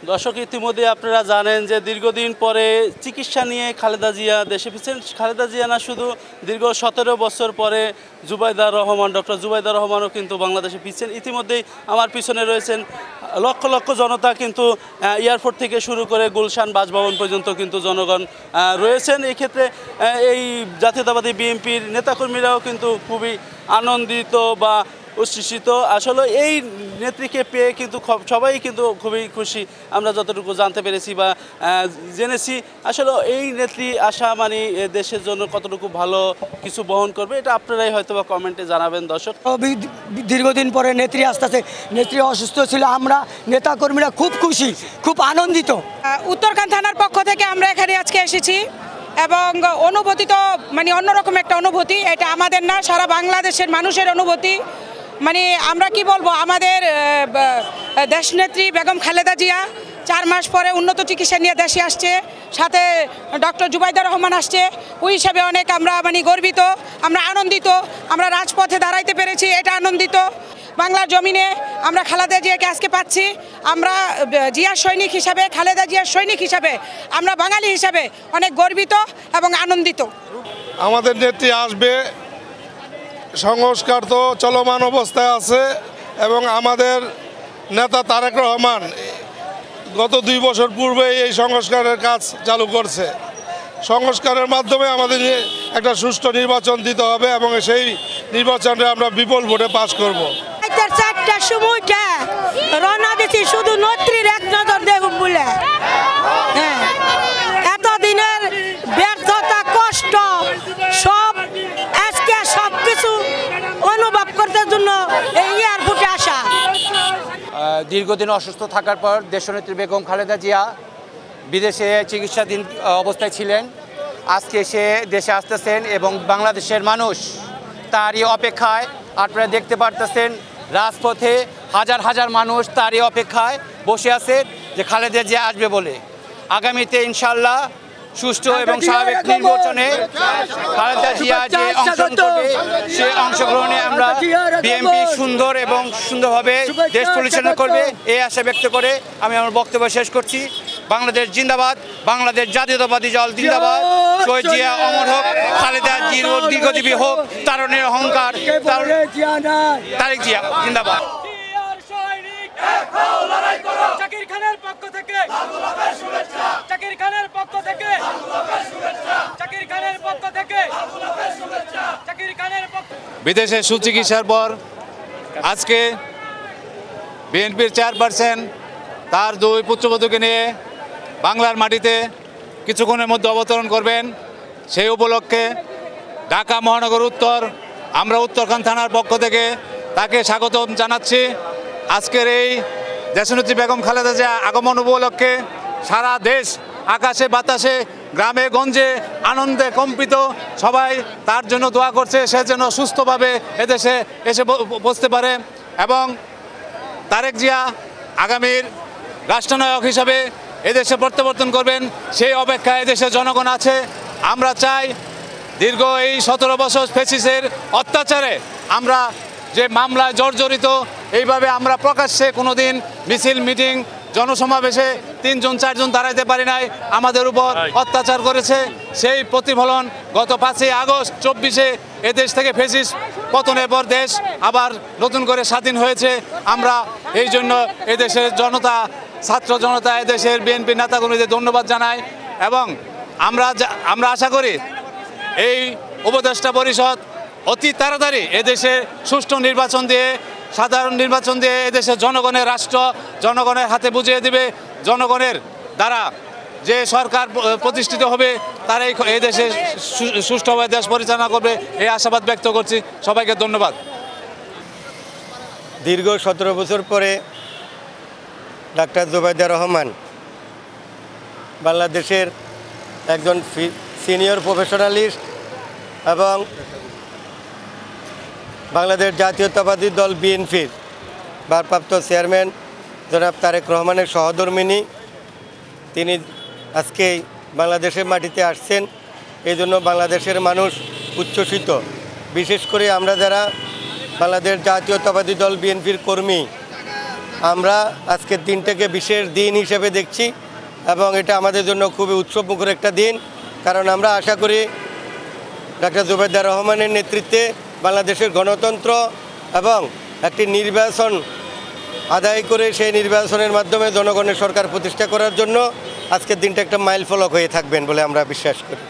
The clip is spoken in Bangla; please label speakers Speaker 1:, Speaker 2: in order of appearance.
Speaker 1: দর্শক, ইতিমধ্যে আপনারা জানেন যে দীর্ঘদিন পরে চিকিৎসা নিয়ে খালেদা জিয়া দেশে ফিরছেন। খালেদা জিয়া না শুধু দীর্ঘ 17 বছর পরে ডক্টর জুবাইদা রহমানও কিন্তু বাংলাদেশে ফিরছেন। ইতিমধ্যেই আমার পিছনে রয়েছেন লক্ষ লক্ষ জনতা, কিন্তু এয়ারপোর্ট থেকে শুরু করে গুলশান বাসভবন পর্যন্ত কিন্তু জনগণ রয়েছেন। এই ক্ষেত্রে এই জাতীয়তাবাদী বিএনপির নেতাকর্মীরাও কিন্তু খুবই আনন্দিত বা উচ্ছ্বসিত। আসলে এই নেত্রীকে পেয়ে কিন্তু সবাই কিন্তু খুবই খুশি। আমরা যতটুকু জানতে পেরেছি বা জেনেছি, আসলে এই নেত্রী আসা মানে দেশের জন্য কতটুকু ভালো কিছু বহন করবে, এটা আপনারাই হয়তো বা কমেন্টে জানাবেন। দর্শক,
Speaker 2: দীর্ঘদিন পরে নেত্রী আসতেছে। নেত্রী অসুস্থ ছিল, আমরা নেতাকর্মীরা খুব খুশি, খুব আনন্দিত।
Speaker 3: উত্তরখান থানার পক্ষ থেকে আমরা এখানে আজকে এসেছি এবং অনুভূতি তো মানে অন্যরকম একটা অনুভূতি। এটা আমাদের না, সারা বাংলাদেশের মানুষের অনুভূতি। মানে আমরা কি বলবো, আমাদের দেশনেত্রী বেগম খালেদা জিয়া 4 মাস পরে উন্নত চিকিৎসা নিয়ে দেশে আসছে, সাথে ডক্টর জুবাইদা রহমান আসছে। ওই হিসাবে অনেক আমরা মানে গর্বিত, আমরা আনন্দিত। আমরা রাজপথে দাঁড়াইতে পেরেছি, এটা আনন্দিত। বাংলার জমিনে আমরা খালেদা জিয়াকে আজকে পাচ্ছি। আমরা জিয়ার সৈনিক হিসাবে, খালেদা জিয়ার সৈনিক হিসাবে, আমরা বাঙালি হিসাবে অনেক গর্বিত এবং আনন্দিত।
Speaker 4: আমাদের নেত্রী আসবে, সংস্কার তো চলমান অবস্থায় আছে এবং আমাদের নেতা তারেক রহমান গত 2 বছর পূর্বে এই সংস্কারের কাজ চালু করছে। সংস্কারের মাধ্যমে আমাদের একটা সুষ্ঠু নির্বাচন দিতে হবে এবং সেই নির্বাচনে আমরা বিপুল ভোটে পাস করব।
Speaker 5: 4টার সময়টা রওনা দিচ্ছি শুধু নেত্রীর এক নজর দেখুক বলে। এতদিনের ব্যর্থতা, কষ্ট সব আজকে সব কিছু অনুভব করতে জন্য এই এয়ারপোর্টে আসা।
Speaker 6: দীর্ঘদিন অসুস্থ থাকার পর দেশনেত্রী বেগম খালেদা জিয়া বিদেশে চিকিৎসাধীন অবস্থায় ছিলেন। আজকে সে দেশে আসতেছেন এবং বাংলাদেশের মানুষ তারই অপেক্ষায়, আপনারা দেখতে পারতেছেন রাজপথে হাজার হাজার মানুষ তারই অপেক্ষায় বসে আছে যে খালেদা জিয়া আসবে বলে। আগামীতে ইনশাল্লাহ সুষ্ঠু এবং স্বাভাবিক নির্বাচনে খালেদা জিয়া যে অংশগ্রহণ করবে, সে অংশগ্রহণে আমরা বিএনপি সুন্দর এবং সুন্দরভাবে দেশ পরিচালনা করবে এই আশা ব্যক্ত করে আমি আমার বক্তব্য শেষ করছি। বাংলাদেশ জিন্দাবাদ, বাংলাদেশ জাতীয়তাবাদী দল জিন্দাবাদ। শহীদ জিয়া অমর হোক, খালেদা জিয়ার দীর্ঘজীবী হোক, তারুণের অহংকার তারেক জিয়া জিন্দাবাদ।
Speaker 7: জাকির খানের পক্ষ থেকে, জাকির খানের পক্ষ থেকে, জাকির খানের পক্ষ থেকে, জাকির খানের পক্ষ।
Speaker 8: বিদেশে সুচিকিৎসার পর আজকে বিএনপির চেয়ারপারসন তার 2 পুত্রবধূকে নিয়ে বাংলার মাটিতে কিছুক্ষণের মধ্যে অবতরণ করবেন। সেই উপলক্ষে ঢাকা মহানগর উত্তর, আমরা উত্তরখান থানার পক্ষ থেকে তাকে স্বাগতম জানাচ্ছি। আজকের এই দেশনেত্রী বেগম খালেদা জিয়া আগমন উপলক্ষে সারা দেশ আকাশে বাতাসে গ্রামে গঞ্জে আনন্দে কম্পিত। সবাই তার জন্য দোয়া করছে, সে যেন সুস্থভাবে এদেশে এসে বসতে পারে এবং তারেক জিয়া আগামীর রাষ্ট্রনায়ক হিসাবে এদেশে প্রত্যাবর্তন করবেন, সেই অপেক্ষায় এদেশের জনগণ আছে। আমরা চাই দীর্ঘ এই 17 বছর ফ্যাসিস্টের অত্যাচারে আমরা যে মামলায় জর্জরিত, এইভাবে আমরা প্রকাশ্যে কোনোদিন মিছিল মিটিং জনসমাবেশে 3 জন 4 জন দাঁড়াইতে পারি নাই, আমাদের উপর অত্যাচার করেছে। সেই প্রতিফলন গত 5ই আগস্ট 24-এ এদেশ থেকে ফ্যাসিস্ট পতনের পর দেশ আবার নতুন করে স্বাধীন হয়েছে। আমরা এই জন্য এদেশের জনতা, ছাত্র জনতা, এদেশের বিএনপি নেতাকর্মীদের ধন্যবাদ জানাই এবং আমরা আশা করি এই উপদেষ্টা পরিষদ অতি তাড়াতাড়ি এদেশে সুষ্ঠু নির্বাচন দিয়ে, সাধারণ নির্বাচন দিয়ে এদেশের জনগণের রাষ্ট্র জনগণের হাতে বুঝিয়ে দিবে। জনগণের দ্বারা যে সরকার প্রতিষ্ঠিত হবে তারাই এই দেশে সুষ্ঠুভাবে দেশ পরিচালনা করবে, এই আশাবাদ ব্যক্ত করছি। সবাইকে ধন্যবাদ।
Speaker 9: দীর্ঘ 17 বছর পরে ডাক্তার জুবাইদা রহমান বাংলাদেশের একজন সিনিয়র প্রফেশনালিস্ট এবং বাংলাদেশ জাতীয়তাবাদী দল বিএনপির ভারপ্রাপ্ত চেয়ারম্যান জনাব তারেক রহমানের সহধর্মিণী। তিনি আজকে বাংলাদেশের মাটিতে আসছেন, এই জন্য বাংলাদেশের মানুষ উচ্ছ্বসিত। বিশেষ করে আমরা যারা বাংলাদেশ জাতীয়তাবাদী দল বিএনপির কর্মী, আমরা আজকের দিনটাকে বিশেষ দিন হিসেবে দেখছি এবং এটা আমাদের জন্য খুবই উৎসবমুখর একটা দিন, কারণ আমরা আশা করি ডক্টর জুবাইদা রহমানের নেতৃত্বে বাংলাদেশের গণতন্ত্র এবং একটি নির্বাচন আদায় করে সেই নির্বাচনের মাধ্যমে জনগণের সরকার প্রতিষ্ঠা করার জন্য আজকের দিনটা একটা মাইলফলক হয়ে থাকবেন বলে আমরা বিশ্বাস করি।